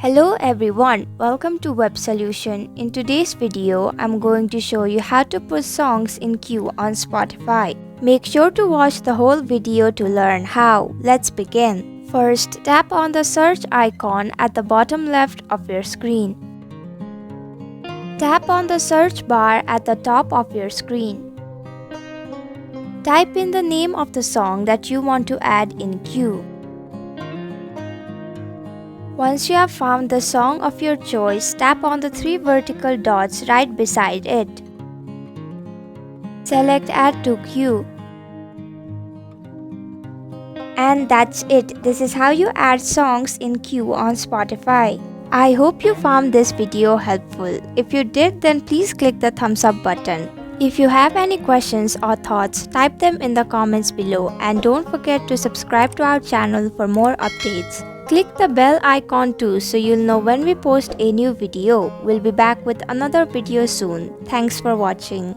Hello everyone, welcome to Web Solution. In today's video, I'm going to show you how to put songs in queue on Spotify. Make sure to watch the whole video to learn how. Let's begin. First, tap on the search icon at the bottom left of your screen. Tap on the search bar at the top of your screen. Type in the name of the song that you want to add in queue. Once you have found the song of your choice, tap on the three vertical dots right beside it. Select Add to Queue. And that's it. This is how you add songs in queue on Spotify. I hope you found this video helpful. If you did, then please click the thumbs up button. If you have any questions or thoughts, type them in the comments below and don't forget to subscribe to our channel for more updates. Click the bell icon too so you'll know when we post a new video. We'll be back with another video soon. Thanks for watching.